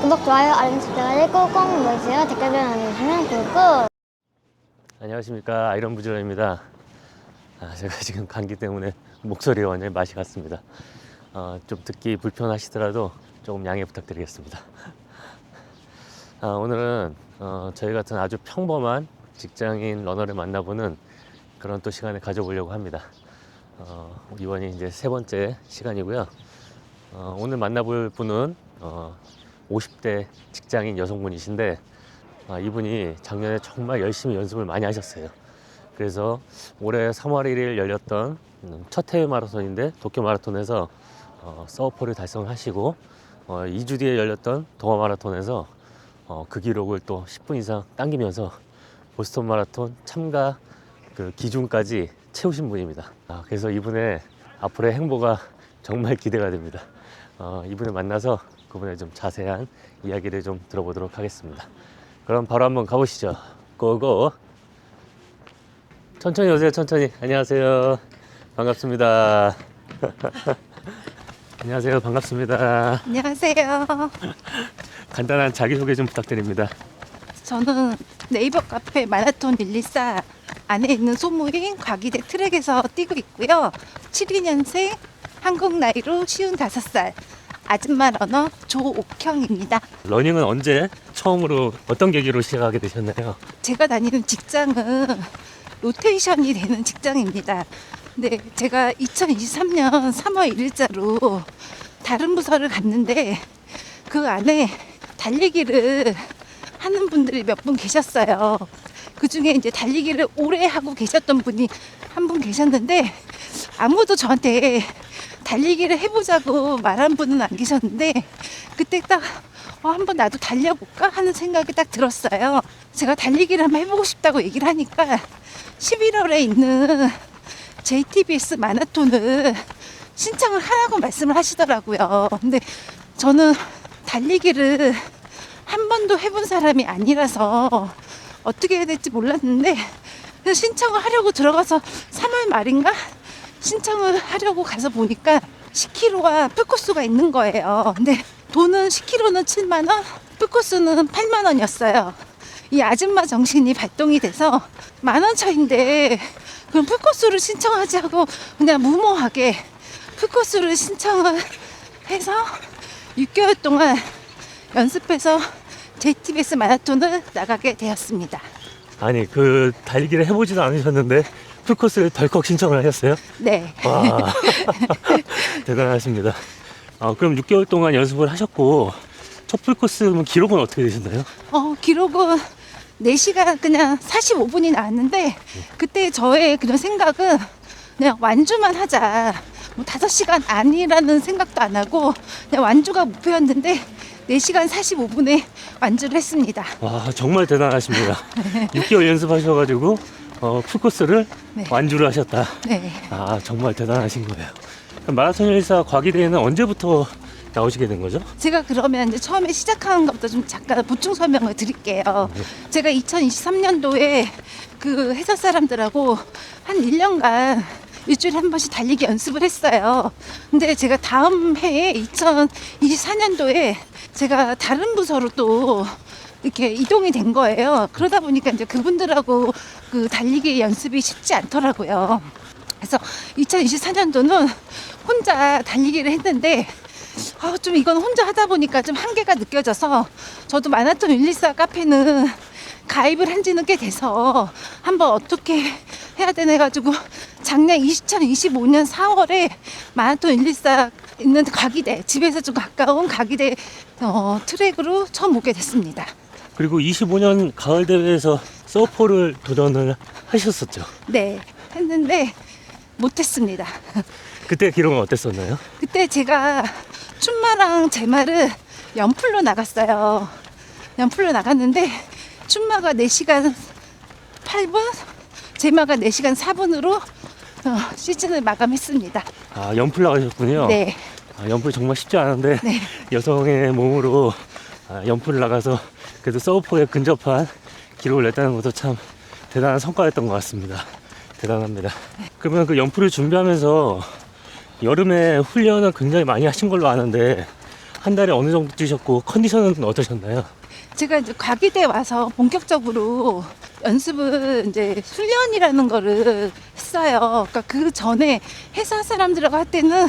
구독, 좋아요, 알림 설정까지 꾹꾹 눌러주세요. 댓글 남겨주시면 꾹꾹. 안녕하십니까, 아이런 부지런입니다. 제가 지금 감기 때문에 목소리가 완전히 맛이 갔습니다. 좀 듣기 불편하시더라도 조금 양해 부탁드리겠습니다. 오늘은 저희 같은 아주 평범한 직장인 러너를 만나보는 그런 또 시간을 가져보려고 합니다. 이번이 이제 세 번째 시간이고요. 오늘 만나볼 분은 50대 직장인 여성분이신데, 이분이 작년에 정말 열심히 연습을 많이 하셨어요. 그래서 올해 3월 1일 열렸던 첫 해외 마라톤인데 도쿄 마라톤에서 서퍼를 달성하시고, 2주 뒤에 열렸던 도하 마라톤에서 그 기록을 또 10분 이상 당기면서 보스턴 마라톤 참가 그 기준까지 채우신 분입니다. 그래서 이분의 앞으로의 행보가 정말 기대가 됩니다. 이분을 만나서 그분의 좀 자세한 이야기를 좀 들어보도록 하겠습니다. 그럼 바로 한번 가보시죠. 고고. 천천히 오세요. 천천히. 안녕하세요. 반갑습니다. 안녕하세요. 반갑습니다. 안녕하세요. 간단한 자기소개 좀 부탁드립니다. 저는 네이버 카페 마라톤 124 안에 있는 소모임 과기대 트랙에서 뛰고 있고요. 72년생 한국 나이로 55살 아줌마 러너 조옥형입니다. 러닝은 언제 처음으로 어떤 계기로 시작하게 되셨나요? 제가 다니는 직장은 로테이션이 되는 직장입니다. 근데 제가 2023년 3월 1일자로 다른 부서를 갔는데 그 안에 달리기를 하는 분들이 몇 분 계셨어요. 그 중에 이제 달리기를 오래 하고 계셨던 분이 한 분 계셨는데 아무도 저한테 달리기를 해보자고 말한 분은 안 계셨는데 그때 딱 한번 나도 달려볼까 하는 생각이 딱 들었어요. 제가 달리기를 한번 해보고 싶다고 얘기를 하니까 11월에 있는 JTBS 마라톤을 신청을 하라고 말씀을 하시더라고요. 근데 저는 달리기를 한 번도 해본 사람이 아니라서 어떻게 해야 될지 몰랐는데 그래서 신청을 하려고 들어가서 3월 말인가 신청을 하려고 가서 보니까 10km가 풀코스가 있는 거예요. 근데 돈은 10km는 7만 원, 풀코스는 8만 원이었어요. 이 아줌마 정신이 발동이 돼서 10,000원 차인데 그럼 풀코스를 신청하지 하고 그냥 무모하게 풀코스를 신청을 해서 6개월 동안 연습해서 JTBS 마라톤을 나가게 되었습니다. 아니, 그 달리기를 해보지도 않으셨는데 풀코스를 덜컥 신청을 하셨어요? 네. 와, 대단하십니다. 그럼 6개월 동안 연습을 하셨고 첫 풀코스 기록은 어떻게 되셨나요? 기록은 4시간 그냥 45분이 나왔는데 그때 저의 그런 생각은 그냥 완주만 하자. 뭐 5시간 아니라는 생각도 안 하고 그냥 완주가 목표였는데 4시간 45분에 완주를 했습니다. 와, 정말 대단하십니다. 6개월 연습하셔가지고 풀코스를 네. 완주를 하셨다. 네. 정말 대단하신 거예요. 그럼 마라톤 124 과기대회는 언제부터 나오시게 된 거죠? 제가 그러면 이제 처음에 시작하는 것부터 좀 잠깐 보충 설명을 드릴게요. 네. 제가 2023년도에 그 회사 사람들하고 한 1년간 일주일에 한 번씩 달리기 연습을 했어요. 근데 제가 다음 해에 2024년도에 제가 다른 부서로 또 이렇게 이동이 된 거예요. 그러다 보니까 이제 그분들하고 그 달리기 연습이 쉽지 않더라고요. 그래서 2024년도는 혼자 달리기를 했는데 좀 이건 혼자 하다 보니까 좀 한계가 느껴져서 저도 마라톤 124 카페는 가입을 한 지는 꽤 돼서 한번 어떻게 해야 되나 해가지고 작년 2025년 4월에 마라톤 124 있는 과기대, 집에서 좀 가까운 과기대 트랙으로 처음 오게 됐습니다. 그리고 25년 가을 대회에서 서퍼를 도전을 하셨었죠? 네, 했는데 못했습니다. 그때 기록은 어땠었나요? 그때 제가 춘마랑 제마를 연풀로 나갔어요. 연풀로 나갔는데 춘마가 4시간 8분, 제마가 4시간 4분으로 시즌을 마감했습니다. 연풀 나가셨군요. 네. 연풀 정말 쉽지 않은데 네. 여성의 몸으로 연풀을 나가서 그래도 서퍼에 근접한 기록을 냈다는 것도 참 대단한 성과였던 것 같습니다. 대단합니다. 그러면 그 연풀을 준비하면서 여름에 훈련을 굉장히 많이 하신 걸로 아는데 한 달에 어느 정도 뛰셨고 컨디션은 어떠셨나요? 제가 이제 과기대 와서 본격적으로 연습을 이제 훈련이라는 거를 했어요. 그러니까 그 전에 회사 사람들하고 할 때는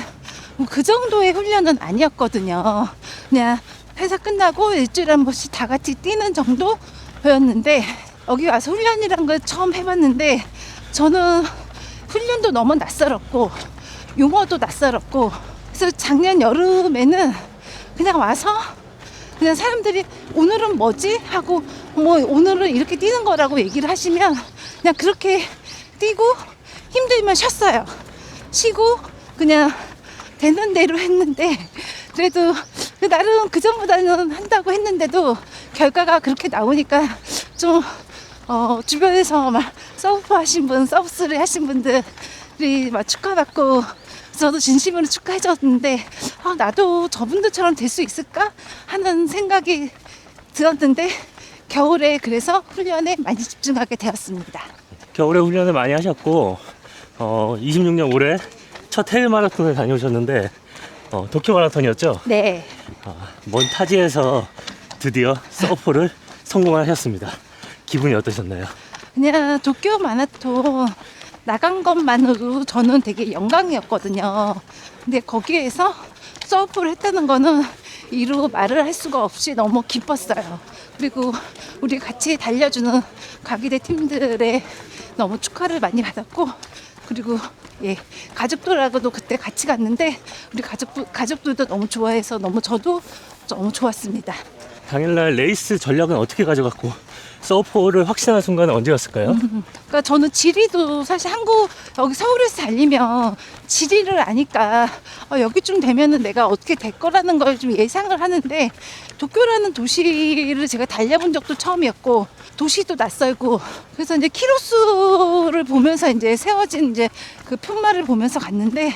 뭐그 정도의 훈련은 아니었거든요. 그냥 회사 끝나고 일주일에 한 번씩 다 같이 뛰는 정도였는데 여기 와서 훈련이란 걸 처음 해봤는데 저는 훈련도 너무 낯설었고 용어도 낯설었고 그래서 작년 여름에는 그냥 와서 그냥 사람들이 오늘은 뭐지? 하고 뭐 오늘은 이렇게 뛰는 거라고 얘기를 하시면 그냥 그렇게 뛰고 힘들면 쉬었어요. 쉬고 그냥 되는 대로 했는데 그래도 나름 그전보다는 한다고 했는데도 결과가 그렇게 나오니까 좀 주변에서 막 서브 하신 분, 서브스를 하신 분들이 막 축하받고 저도 진심으로 축하해줬는데 나도 저분들처럼 될 수 있을까 하는 생각이 들었는데 겨울에 그래서 훈련에 많이 집중하게 되었습니다. 겨울에 훈련을 많이 하셨고 26년 올해 첫 해외 마라톤을 다녀오셨는데 도쿄 마라톤이었죠? 네. 먼 타지에서 드디어 서포를 성공하셨습니다. 기분이 어떠셨나요? 그냥 도쿄 마라톤 나간 것만으로 저는 되게 영광이었거든요. 근데 거기에서 서브를 했다는 거는 이루 말을 할 수가 없이 너무 기뻤어요. 그리고 우리 같이 달려주는 과기대 팀들의 너무 축하를 많이 받았고 그리고 가족들하고도 그때 같이 갔는데 우리 가족들도 너무 좋아해서 저도 너무 좋았습니다. 당일날 레이스 전략은 어떻게 가져갔고 서포를 확신한 순간은 언제였을까요? 그러니까 저는 지리도 사실 여기 서울에서 달리면 지리를 아니까 여기쯤 되면은 내가 어떻게 될 거라는 걸 좀 예상을 하는데 도쿄라는 도시를 제가 달려본 적도 처음이었고 도시도 낯설고 그래서 이제 키로수를 보면서 이제 세워진 이제 그 편말을 보면서 갔는데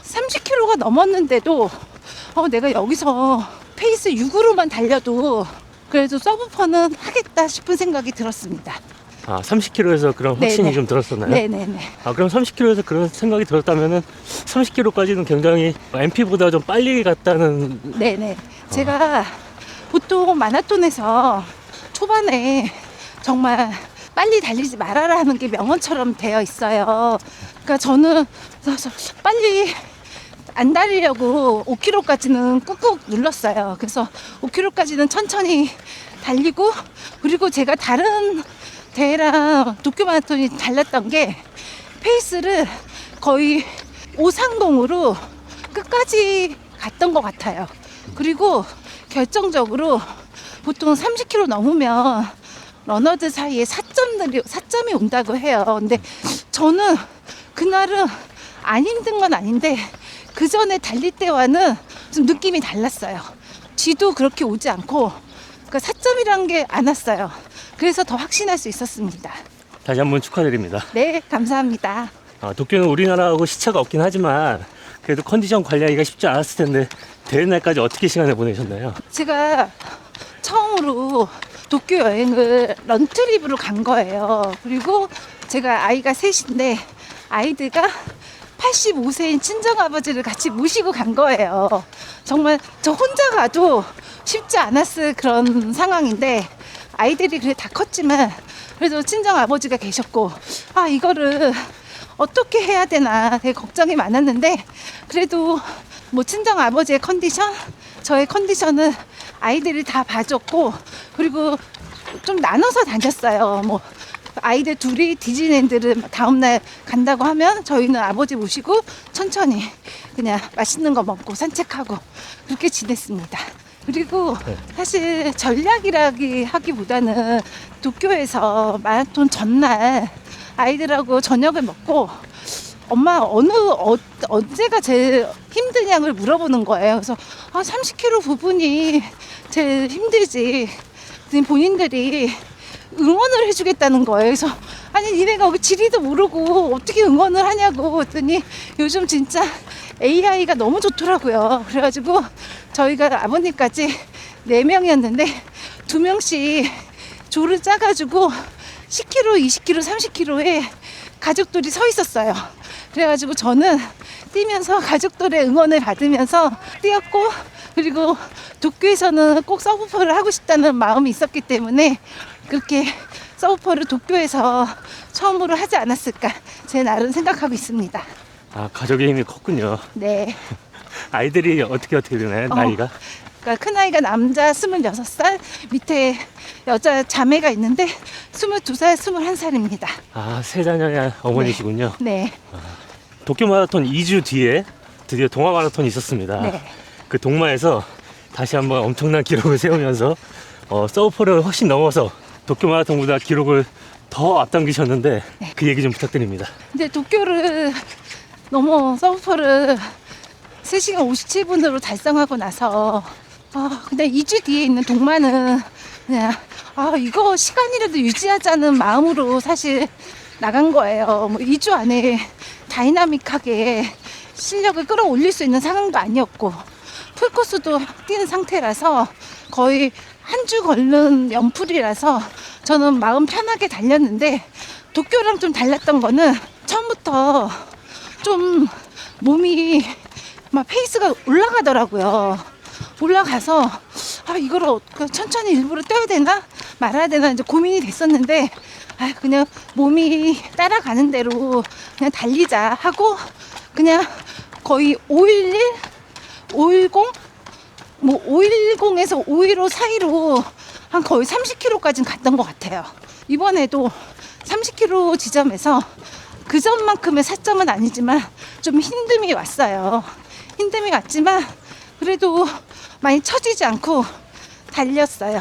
30km가 넘었는데도 내가 여기서 페이스 6으로만 달려도 그래도 서브퍼는 하겠다 싶은 생각이 들었습니다. 30km에서 그런 확신이 네네. 좀 들었었나요? 네네네. 그럼 30km에서 그런 생각이 들었다면은 30km까지는 굉장히 MP보다 좀 빨리 갔다는. 네네. 제가 보통 마라톤에서 초반에 정말 빨리 달리지 말아라 하는 게 명언처럼 되어 있어요. 그러니까 저는 빨리 안 달리려고 5km까지는 꾹꾹 눌렀어요. 그래서 5km까지는 천천히 달리고 그리고 제가 다른 대회랑 도쿄 마라톤이 달랐던 게 페이스를 거의 오상공으로 끝까지 갔던 것 같아요. 그리고 결정적으로 보통 30km 넘으면 러너들 사이에 4점이 온다고 해요. 근데 저는 그날은 안 힘든 건 아닌데 그 전에 달릴 때와는 좀 느낌이 달랐어요. 쥐도 그렇게 오지 않고 그러니까 4점이란 게 안 왔어요. 그래서 더 확신할 수 있었습니다. 다시 한번 축하드립니다. 네, 감사합니다. 도쿄는 우리나라하고 시차가 없긴 하지만 그래도 컨디션 관리하기가 쉽지 않았을 텐데 대회 날까지 어떻게 시간을 보내셨나요? 제가 처음으로 도쿄 여행을 런트립으로 간 거예요. 그리고 제가 아이가 셋인데 아이들과 85세인 친정아버지를 같이 모시고 간 거예요. 정말 저 혼자 가도 쉽지 않았을 그런 상황인데 아이들이 그래 다 컸지만 그래도 친정아버지가 계셨고 이거를 어떻게 해야 되나 되게 걱정이 많았는데 그래도 뭐 친정아버지의 컨디션 저의 컨디션은 아이들이 다 봐줬고 그리고 좀 나눠서 다녔어요. 뭐 아이들 둘이 디즈니랜드를 다음날 간다고 하면 저희는 아버지 모시고 천천히 그냥 맛있는 거 먹고 산책하고 그렇게 지냈습니다. 그리고 사실 전략이라기 하기보다는 도쿄에서 마라톤 전날 아이들하고 저녁을 먹고 엄마 언제가 제일 힘드냐고 물어보는 거예요. 그래서 30km 부분이 제일 힘들지. 본인들이 응원을 해주겠다는 거예요. 그래서 아니 니네가 여기 지리도 모르고 어떻게 응원을 하냐고 했더니 요즘 진짜 AI가 너무 좋더라고요. 그래가지고 저희가 아버님까지 4명이었는데 2명씩 조를 짜가지고 10km, 20km, 30km에 가족들이 서 있었어요. 그래가지고 저는 뛰면서 가족들의 응원을 받으면서 뛰었고 그리고 도쿄에서는 꼭 서브포를 하고 싶다는 마음이 있었기 때문에 그렇게 서브포를 도쿄에서 처음으로 하지 않았을까 제 나름 생각하고 있습니다. 아, 가족의 힘이 컸군요. 네. 아이들이 어떻게 되나요? 나이가? 그러니까 큰아이가 남자 26살, 밑에 여자 자매가 있는데 22살, 21살입니다. 아, 세 자녀의 어머니시군요. 네. 도쿄 마라톤 2주 뒤에 드디어 동아 마라톤이 있었습니다. 네. 그 동마에서 다시 한번 엄청난 기록을 세우면서 서브포를 훨씬 넘어서 도쿄 마라톤보다 기록을 더 앞당기셨는데 그 얘기 좀 부탁드립니다. 근데 도쿄를 넘어 서브포를 3시간 57분으로 달성하고 나서 근데 2주 뒤에 있는 동마는 그냥 이거 시간이라도 유지하자는 마음으로 사실 나간 거예요. 뭐 2주 안에 다이나믹하게 실력을 끌어올릴 수 있는 상황도 아니었고 풀코스도 뛰는 상태라서 거의 한 주 걸른 연풀이라서 저는 마음 편하게 달렸는데 도쿄랑 좀 달랐던 거는 처음부터 좀 몸이 막 페이스가 올라가더라고요. 올라가서 이걸 천천히 일부러 뛰어야 되나 말아야 되나 이제 고민이 됐었는데 그냥 몸이 따라가는 대로 그냥 달리자 하고 그냥 거의 511, 510, 뭐 510에서 515 사이로 한 거의 30km까지는 갔던 것 같아요. 이번에도 30km 지점에서 그 전만큼의 사점은 아니지만 좀 힘듦이 왔어요. 힘듦이 왔지만 그래도 많이 처지지 않고 달렸어요.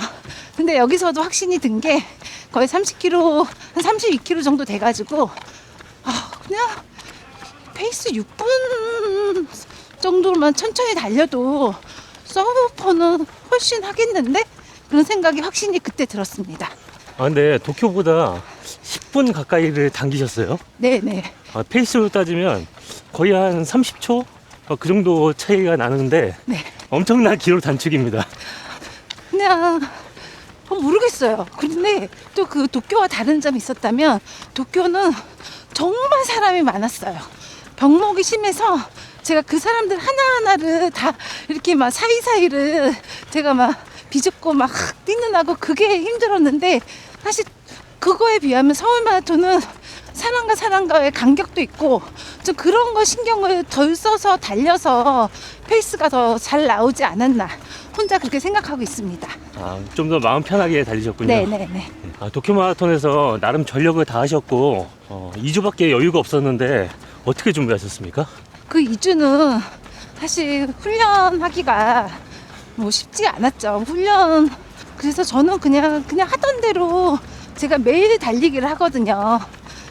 근데 여기서도 확신이 든 게 거의 30km, 한 32km 정도 돼가지고 그냥 페이스 6분 정도만 천천히 달려도 서브포는 훨씬 하겠는데? 그런 생각이 확신이 그때 들었습니다. 근데 도쿄보다 10분 가까이를 당기셨어요? 네네. 페이스로 따지면 거의 한 30초? 그 정도 차이가 나는데 네. 엄청난 기록 단축입니다. 그냥 모르겠어요. 근데 또 그 도쿄와 다른 점이 있었다면 도쿄는 정말 사람이 많았어요. 병목이 심해서 제가 그 사람들 하나하나를 다 이렇게 막 사이사이를 제가 막 비집고 막 뛰는 하고 그게 힘들었는데 사실 그거에 비하면 서울 마라톤은 사람과 사람과의 간격도 있고 좀 그런 거 신경을 덜 써서 달려서 페이스가 더 잘 나오지 않았나 혼자 그렇게 생각하고 있습니다. 좀 더 마음 편하게 달리셨군요. 네네네. 도쿄 마라톤에서 나름 전력을 다하셨고 2주밖에 여유가 없었는데 어떻게 준비하셨습니까? 그 2주는 사실 훈련하기가 뭐 쉽지 않았죠. 그래서 저는 그냥 하던 대로 제가 매일 달리기를 하거든요.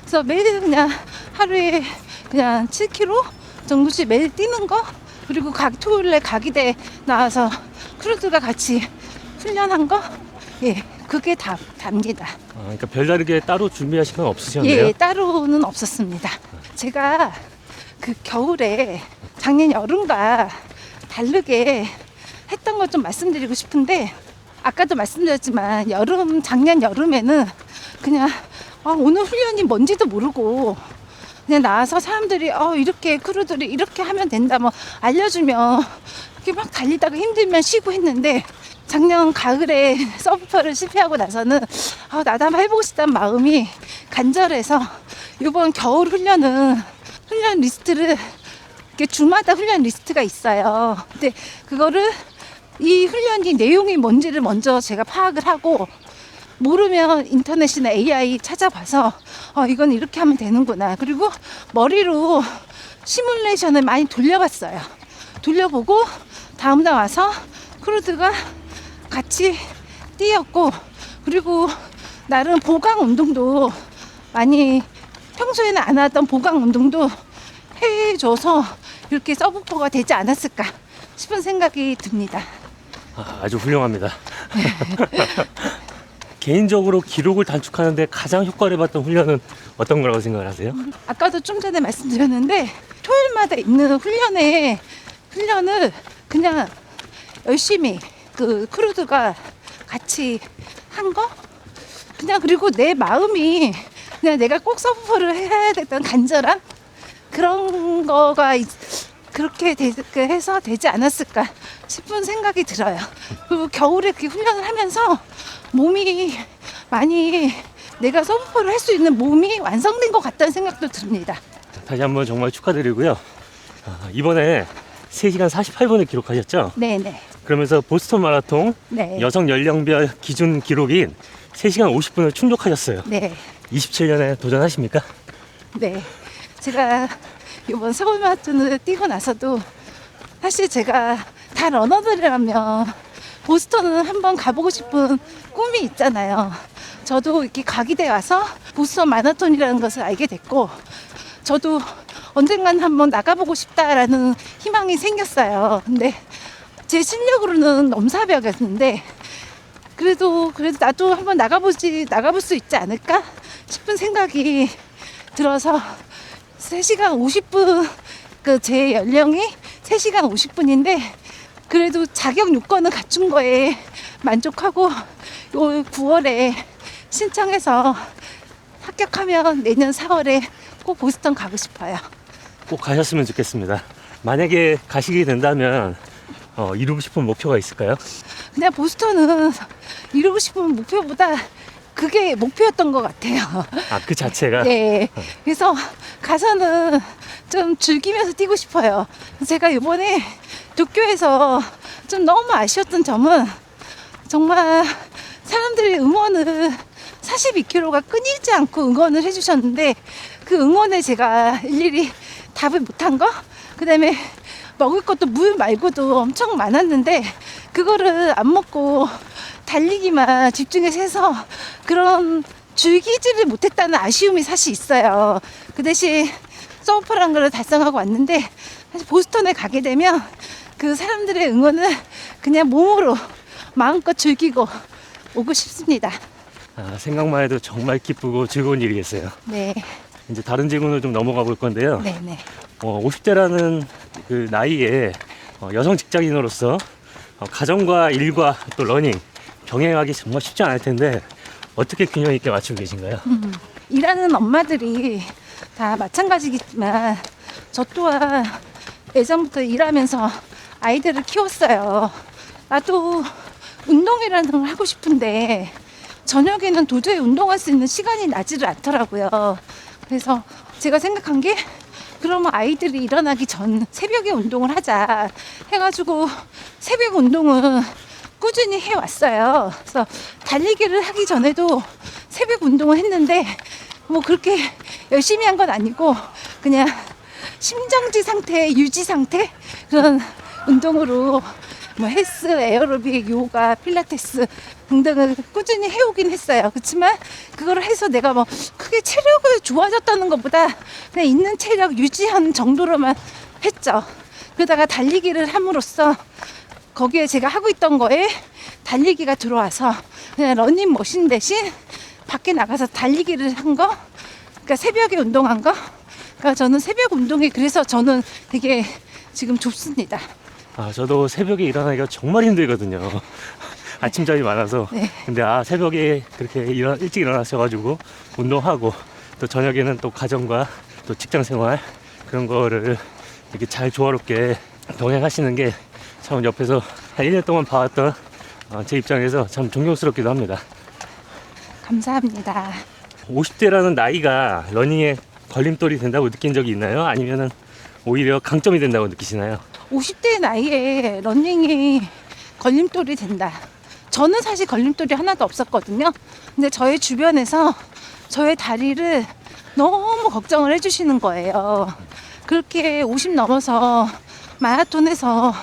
그래서 매일 그냥 하루에 그냥 7km 정도씩 매일 뛰는 거, 그리고 토요일에 가기대 나와서 크루들과 같이 훈련한 거, 그게 답니다. 그러니까 별다르게 따로 준비하신 건 없으셨네요? 따로는 없었습니다. 제가 그 겨울에 작년 여름과 다르게 했던 것 좀 말씀드리고 싶은데, 아까도 말씀드렸지만 작년 여름에는 그냥 오늘 훈련이 뭔지도 모르고 그냥 나와서 사람들이 이렇게 크루들이 이렇게 하면 된다 뭐 알려주면 이렇게 막 달리다가 힘들면 쉬고 했는데, 작년 가을에 서브포를 실패하고 나서는 나도 한번 해보고 싶다는 마음이 간절해서 이번 겨울 훈련 리스트를 이렇게 주마다 훈련 리스트가 있어요. 근데 그거를 이 훈련이 내용이 뭔지를 먼저 제가 파악을 하고, 모르면 인터넷이나 AI 찾아봐서 이건 이렇게 하면 되는구나. 그리고 머리로 시뮬레이션을 많이 돌려봤어요. 돌려보고 다음날 와서 크루드가 같이 뛰었고, 그리고 나름 보강 운동도 많이 평소에는 안 하던 보강 운동도 해줘서 이렇게 서브포가 되지 않았을까 싶은 생각이 듭니다. 아주 훌륭합니다. 개인적으로 기록을 단축하는데 가장 효과를 봤던 훈련은 어떤 거라고 생각을 하세요? 아까도 좀 전에 말씀드렸는데 토요일마다 있는 훈련을 그냥 열심히 그 크루드가 같이 한 거? 그냥, 그리고 내 마음이 그냥 내가 꼭 서브포를 해야 됐던 간절함? 그런 거가 그렇게 해서 되지 않았을까 싶은 생각이 들어요. 그리고 겨울에 그 훈련을 하면서 몸이 많이 내가 서브포를 할 수 있는 몸이 완성된 것 같다는 생각도 듭니다. 다시 한번 정말 축하드리고요. 이번에 3시간 48분을 기록하셨죠? 네네. 그러면서 보스턴 마라톤 네. 여성 연령별 기준 기록인 3시간 50분을 충족하셨어요. 네. 27년에 도전하십니까? 네. 제가 이번 서울 마라톤을 뛰고 나서도 사실 제가 다 러너들이라면 보스턴은 한번 가보고 싶은 꿈이 있잖아요. 저도 이렇게 가기대 와서 보스턴 마라톤이라는 것을 알게 됐고, 저도 언젠간 한번 나가보고 싶다라는 희망이 생겼어요. 근데 제 실력으로는 넘사벽이었는데, 그래도 나도 한번 나가볼 수 있지 않을까 싶은 생각이 들어서 3시간 50분, 그 제 연령이 3시간 50분인데 그래도 자격 요건을 갖춘 거에 만족하고 올 9월에 신청해서 합격하면 내년 4월에 꼭 보스턴 가고 싶어요. 꼭 가셨으면 좋겠습니다. 만약에 가시게 된다면 이루고 싶은 목표가 있을까요? 그냥 보스턴은 이루고 싶은 목표보다 그게 목표였던 것 같아요. 그 자체가? 네. 그래서 가서는 좀 즐기면서 뛰고 싶어요. 제가 이번에 도쿄에서 좀 너무 아쉬웠던 점은 정말 사람들이 응원을 42km가 끊이지 않고 응원을 해주셨는데 그 응원에 제가 일일이 답을 못한 거? 그 다음에 먹을 것도 물 말고도 엄청 많았는데 그거를 안 먹고 달리기만 집중해서 해서 그런 즐기지를 못했다는 아쉬움이 사실 있어요. 그 대신 서브포라는 걸 달성하고 왔는데 사실 보스턴에 가게 되면 그 사람들의 응원을 그냥 몸으로 마음껏 즐기고 오고 싶습니다. 생각만 해도 정말 기쁘고 즐거운 일이겠어요. 네. 이제 다른 질문을 좀 넘어가 볼 건데요. 네네. 50대라는 그 나이에 여성 직장인으로서 가정과 일과 또 러닝 병행하기 정말 쉽지 않을 텐데 어떻게 균형 있게 맞추고 계신가요? 일하는 엄마들이 다 마찬가지겠지만 저 또한 예전부터 일하면서 아이들을 키웠어요. 나도 운동이라는 걸 하고 싶은데 저녁에는 도저히 운동할 수 있는 시간이 나지를 않더라고요. 그래서 제가 생각한 게 그러면 아이들이 일어나기 전 새벽에 운동을 하자 해가지고 새벽 운동은 꾸준히 해왔어요. 그래서 달리기를 하기 전에도 새벽 운동을 했는데 뭐 그렇게 열심히 한 건 아니고 그냥 심정지 상태, 유지 상태 그런 운동으로 뭐 헬스, 에어로빅, 요가, 필라테스 등등을 꾸준히 해오긴 했어요. 그렇지만 그걸 해서 내가 뭐 크게 체력을 좋아졌다는 것보다 그냥 있는 체력 유지하는 정도로만 했죠. 그러다가 달리기를 함으로써 거기에 제가 하고 있던 거에 달리기가 들어와서 그냥 러닝머신 대신 밖에 나가서 달리기를 한 거, 그러니까 새벽에 운동한 거. 그러니까 저는 새벽 운동이 그래서 저는 되게 지금 좋습니다. 저도 새벽에 일어나기가 정말 힘들거든요. 아침잠이 많아서. 네. 근데 새벽에 그렇게 일찍 일어나셔가지고 운동하고 또 저녁에는 또 가정과 또 직장 생활 그런 거를 이렇게 잘 조화롭게 병행하시는 게 참 옆에서 한 1년 동안 봐왔던 제 입장에서 참 존경스럽기도 합니다. 감사합니다. 50대라는 나이가 러닝에 걸림돌이 된다고 느낀 적이 있나요? 아니면은 오히려 강점이 된다고 느끼시나요? 50대 나이에 러닝이 걸림돌이 된다. 저는 사실 걸림돌이 하나도 없었거든요. 근데 저의 주변에서 저의 다리를 너무 걱정을 해주시는 거예요. 그렇게 50 넘어서 마라톤에서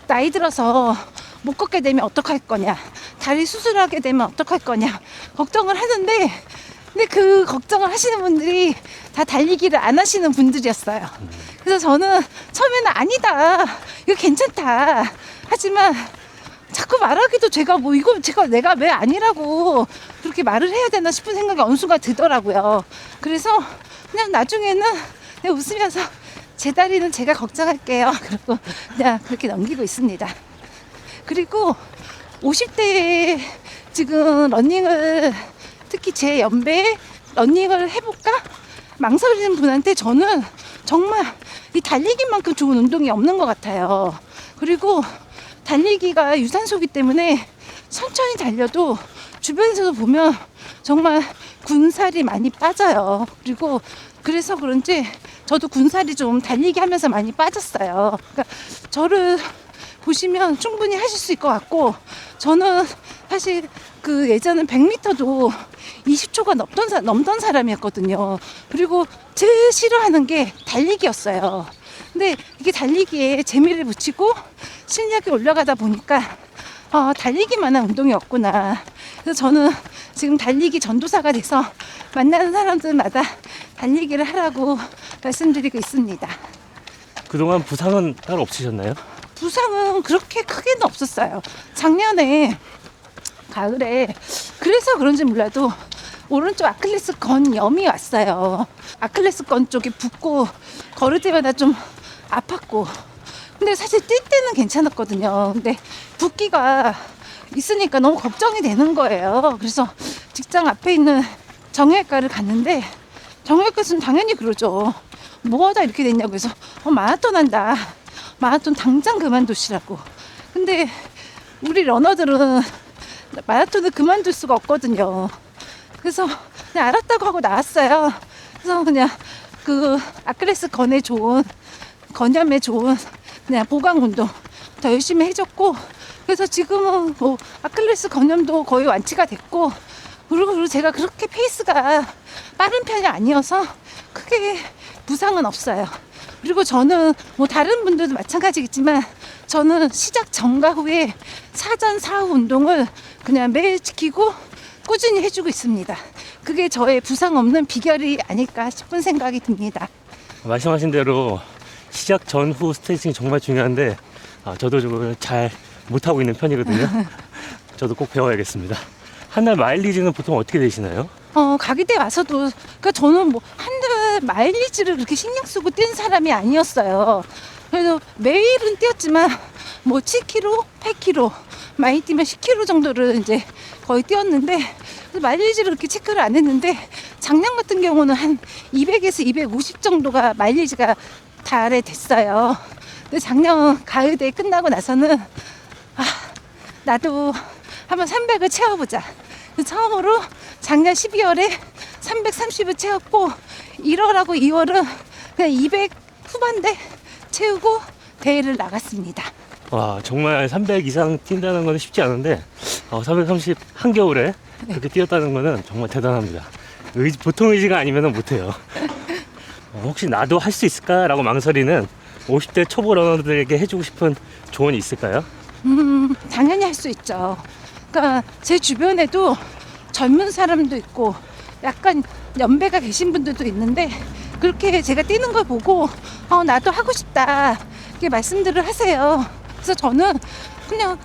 나이 들어서 못 걷게 되면 어떡할 거냐, 다리 수술하게 되면 어떡할 거냐 걱정을 하는데, 근데 그 걱정을 하시는 분들이 다 달리기를 안 하시는 분들이었어요. 그래서 저는 처음에는 아니다, 이거 괜찮다 하지만 자꾸 말하기도 제가 뭐 이거 내가 왜 아니라고 그렇게 말을 해야 되나 싶은 생각이 어느 순간 들더라고요. 그래서 그냥 나중에는 그냥 웃으면서 제 다리는 제가 걱정할게요. 그리고 그냥 그렇게 넘기고 있습니다. 그리고 50대에 지금 러닝을, 특히 제 연배에 러닝을 해볼까 망설이는 분한테 저는 정말 이 달리기만큼 좋은 운동이 없는 것 같아요. 그리고 달리기가 유산소이기 때문에 천천히 달려도 주변에서도 보면 정말 군살이 많이 빠져요. 그리고 그래서 그런지 저도 군살이 좀 달리기 하면서 많이 빠졌어요. 그러니까 저를 보시면 충분히 하실 수 있을 것 같고, 저는 사실 그 예전엔 100m도 20초가 넘던 사람이었거든요. 그리고 제일 싫어하는 게 달리기였어요. 근데 이게 달리기에 재미를 붙이고 실력이 올라가다 보니까 달리기만한 운동이 없구나. 그래서 저는 지금 달리기 전도사가 돼서 만나는 사람들마다 달리기를 하라고 말씀드리고 있습니다. 그동안 부상은 따로 없으셨나요? 부상은 그렇게 크게는 없었어요. 작년에 가을에 그래서 그런지 몰라도 오른쪽 아킬레스건 염이 왔어요. 아킬레스건 쪽이 붓고 걸을 때마다 좀 아팠고, 근데 사실 뛸 때는 괜찮았거든요. 근데 붓기가 있으니까 너무 걱정이 되는 거예요. 그래서 직장 앞에 있는 정형외과를 갔는데 정형외과에서는 당연히 그러죠. 뭐하다 이렇게 됐냐고 해서 마라톤 한다. 마라톤 당장 그만두시라고. 근데 우리 러너들은 마라톤을 그만둘 수가 없거든요. 그래서 그냥 알았다고 하고 나왔어요. 그래서 그냥 그 아킬레스건에 좋은, 건염에 좋은 그냥 보강 운동 더 열심히 해줬고, 그래서 지금은 뭐 아킬레스 건염도 거의 완치가 됐고, 그리고 제가 그렇게 페이스가 빠른 편이 아니어서 크게 부상은 없어요. 그리고 저는 뭐 다른 분들도 마찬가지겠지만 저는 시작 전과 후에 사전 사후 운동을 그냥 매일 지키고 꾸준히 해주고 있습니다. 그게 저의 부상 없는 비결이 아닐까 싶은 생각이 듭니다. 말씀하신 대로 시작 전후 스트레칭이 정말 중요한데 저도 좀 잘 못하고 있는 편이거든요. 저도 꼭 배워야겠습니다. 한 달 마일리지는 보통 어떻게 되시나요? 가기대 와서도, 그러니까 저는 뭐 한달 마일리지를 그렇게 신경 쓰고 뛴 사람이 아니었어요. 그래서 매일은 뛰었지만 뭐 7km, 8km, 많이 뛰면 10km 정도를 이제 거의 뛰었는데, 마일리지를 그렇게 체크를 안 했는데 작년 같은 경우는 한 200에서 250 정도가 마일리지가 달해됐어요. 근데 작년 가을대 끝나고 나서는 나도 한번 300을 채워보자. 처음으로 작년 12월에 330을 채웠고 1월하고 2월은 그냥 200 후반대 채우고 대회를 나갔습니다. 와, 정말 300 이상 뛴다는 건 쉽지 않은데 330 한겨울에 그렇게 뛰었다는 거는 정말 대단합니다. 보통 의지가 아니면 못해요. 혹시 나도 할 수 있을까라고 망설이는 50대 초보 러너들에게 해주고 싶은 조언이 있을까요? 당연히 할 수 있죠. 그러니까 제 주변에도 젊은 사람도 있고 약간 연배가 계신 분들도 있는데, 그렇게 제가 뛰는 걸 보고 나도 하고 싶다 이렇게 말씀들을 하세요. 그래서 저는 그냥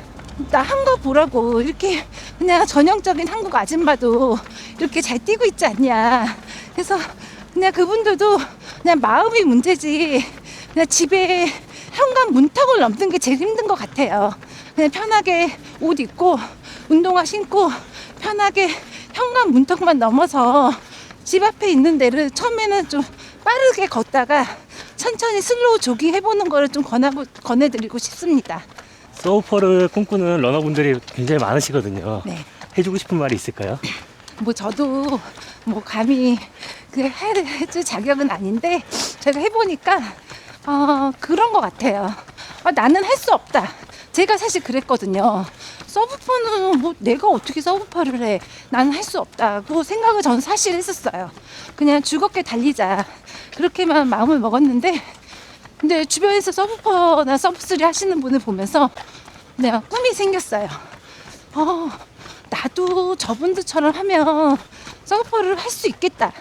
나 한 거 보라고, 이렇게 그냥 전형적인 한국 아줌마도 이렇게 잘 뛰고 있지 않냐. 그래서 그냥 그분들도 그냥 마음이 문제지, 그냥 집에 현관 문턱을 넘는 게 제일 힘든 것 같아요. 그냥 편하게 옷 입고 운동화 신고 편하게 현관 문턱만 넘어서 집 앞에 있는 데를 처음에는 좀 빠르게 걷다가 천천히 슬로우 조깅 해보는 거를 좀 권해드리고 싶습니다. 서퍼를 꿈꾸는 러너분들이 굉장히 많으시거든요. 네. 해주고 싶은 말이 있을까요? 뭐 저도 뭐 감히 해줄 자격은 아닌데 제가 해보니까 그런 것 같아요. 나는 할 수 없다. 제가 사실 그랬거든요. 서브퍼는 뭐 내가 어떻게 서브퍼를 해. 나는 할 수 없다고 생각을 저는 사실 했었어요. 그냥 즐겁게 달리자. 그렇게만 마음을 먹었는데, 근데 주변에서 서브퍼나 서브3 하시는 분을 보면서 내가 꿈이 생겼어요. 나도 저분들처럼 하면 서브퍼를 할 수 있겠다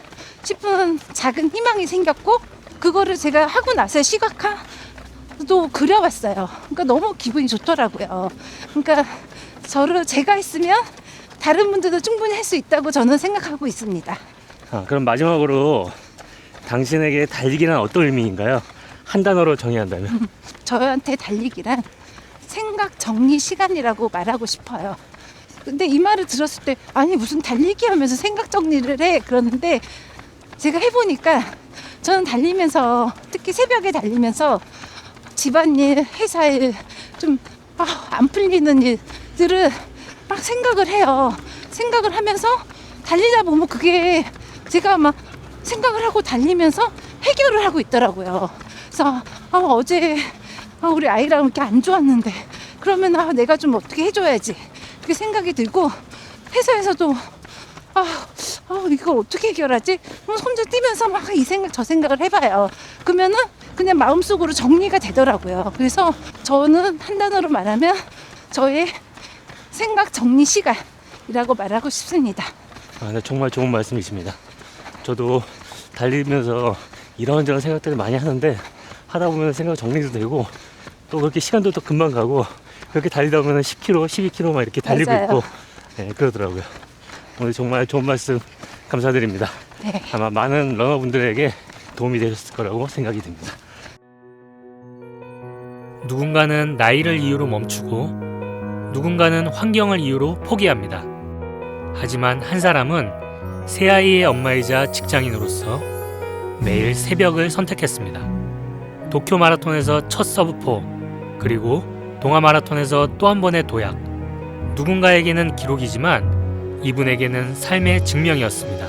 싶은 작은 희망이 생겼고, 그거를 제가 하고 나서 시각화도 그려봤어요. 그러니까 너무 기분이 좋더라고요. 그러니까 제가 했으면 다른 분들도 충분히 할 수 있다고 저는 생각하고 있습니다. 그럼 마지막으로 당신에게 달리기란 어떤 의미인가요? 한 단어로 정의한다면? 저한테 달리기란 생각 정리 시간이라고 말하고 싶어요. 근데 이 말을 들었을 때 아니 무슨 달리기 하면서 생각 정리를 해, 그러는데 제가 해보니까 저는 달리면서, 특히 새벽에 달리면서 집안일, 회사일, 좀 안 풀리는 일들을 막 생각을 해요. 생각을 하면서 달리다 보면 그게 제가 막 생각을 하고 달리면서 해결을 하고 있더라고요. 그래서 어제 우리 아이랑 이렇게 안 좋았는데 그러면 내가 좀 어떻게 해줘야지 그렇게 생각이 들고 회사에서도 이걸 어떻게 해결하지? 혼자 뛰면서 막 이 생각 저 생각을 해봐요. 그러면은 그냥 마음속으로 정리가 되더라고요. 그래서 저는 한 단어로 말하면 저의 생각 정리 시간이라고 말하고 싶습니다. 네, 정말 좋은 말씀이십니다. 저도 달리면서 이런저런 생각들을 많이 하는데 하다 보면 생각 정리도 되고 또 그렇게 시간도 또 금방 가고 그렇게 달리다 보면 10km, 12km 막 이렇게 달리고 맞아요. 있고 그러더라고요. 오늘 정말 좋은 말씀 감사드립니다. 네. 아마 많은 러너분들에게 도움이 되셨을 거라고 생각이 듭니다. 누군가는 나이를 이유로 멈추고 누군가는 환경을 이유로 포기합니다. 하지만 한 사람은 세 아이의 엄마이자 직장인으로서 매일 새벽을 선택했습니다. 도쿄 마라톤에서 첫 서브포, 그리고 동아 마라톤에서 또 한 번의 도약. 누군가에게는 기록이지만 이분에게는 삶의 증명이었습니다.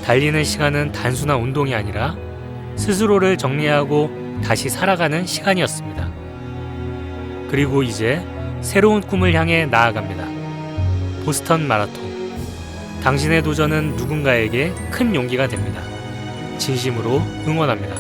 달리는 시간은 단순한 운동이 아니라 스스로를 정리하고 다시 살아가는 시간이었습니다. 그리고 이제 새로운 꿈을 향해 나아갑니다. 보스턴 마라톤. 당신의 도전은 누군가에게 큰 용기가 됩니다. 진심으로 응원합니다.